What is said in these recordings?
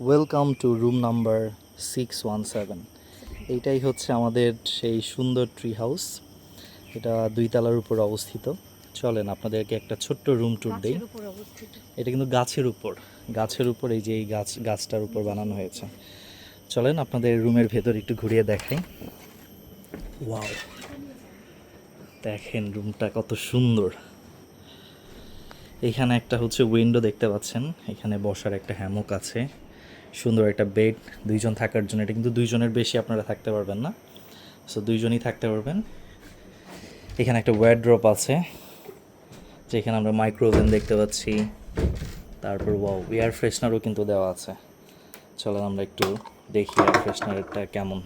Welcome to room number 617। এইটাই হচ্ছে আমাদের সেই সুন্দর ট্রি হাউস। এটা 2 তলার উপর অবস্থিত। চলেন আপনাদেরকে একটা ছোট্ট রুম ট্যুর দেই। এটা কিন্তু গাছের উপর এই যে এই গাছটার উপর বানানো হয়েছে। চলেন আপনাদের রুমের ভেতর একটু ঘুরিয়ে দেখাই। ওয়াও, দেখেন রুমটা কত সুন্দর। এখানে একটা হচ্ছে উইন্ডো দেখতে পাচ্ছেন, এখানে বসার একটা হ্যামক আছে, সুন্দর একটা বেড 2 জন থাকার জন্য। এটা কিন্তু 2 জনের বেশি আপনারা থাকতে পারবেন না, সো 2 জনই থাকতে পারবেন। এখানে একটা ওয়ারড্রপ আছে, যেখানে আমরা মাইক্রোওভেন দেখতে পাচ্ছি। তারপর ওয়াও, এয়ার ফ্রেশনারও কিন্তু দেওয়া আছে। চলেন আমরা একটু দেখি এয়ার ফ্রেশনারটা কেমন,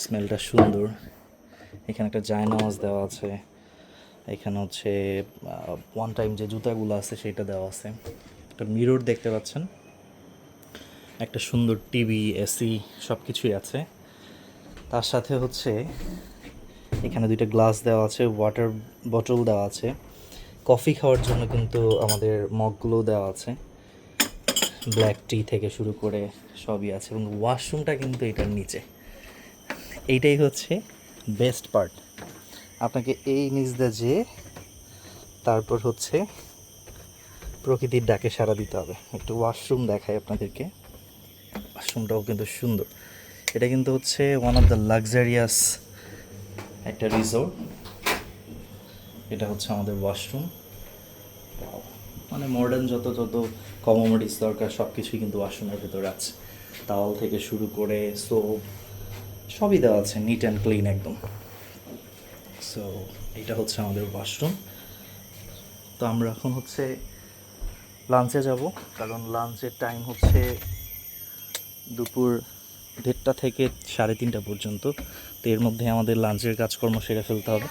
স্মেলটা সুন্দর। এখানে একটা জায়নামাজ দেওয়া আছে। এখানে হচ্ছে ওয়ান টাইম যে জুতাগুলো আছে সেটা দেওয়া আছে। একটা মিরর দেখতে পাচ্ছেন, একটা সুন্দর টিভি, এসি সব কিছুই আছে। তার সাথে হচ্ছে এখানে 2টা গ্লাস দেওয়া আছে, ওয়াটার বটল দেওয়া আছে, কফি খাওয়ার জন্য কিন্তু আমাদের মগগুলোও দেওয়া আছে, ব্ল্যাক টি থেকে শুরু করে সবই আছে। এবং ওয়াশরুমটা কিন্তু এটার নিচে। এইটাই হচ্ছে বেস্ট পার্ট। আপনাকে এই নিচ দিয়ে যেয়ে তারপর হচ্ছে প্রকৃতির ডাকে সাড়া দিতে হবে। একটু ওয়াশরুম দেখাই আপনাদেরকে। ওয়াশরুমটাও কিন্তু সুন্দর। এটা কিন্তু হচ্ছে ওয়ান অফ দ্য লাক্সারিয়াস একটা রিসোর্ট। এটা হচ্ছে আমাদের ওয়াশরুম। মানে মডার্ন যত কমোডিটিস দরকার সব কিছুই কিন্তু ওয়াশরুমের ভেতরে আছে। তাওয়াল থেকে শুরু করে সোপ সবই দেওয়া আছে, নিট অ্যান্ড ক্লিন একদম। সো এটা হচ্ছে আমাদের ওয়াশরুম। তো আমরা এখন হচ্ছে লাঞ্চে যাব, কারণ লাঞ্চের টাইম হচ্ছে দুপুর 1:30 থেকে 3:30 পর্যন্ত। তো এর মধ্যে আমাদের লাঞ্চের কাজকর্ম সেরে ফেলতে হবে।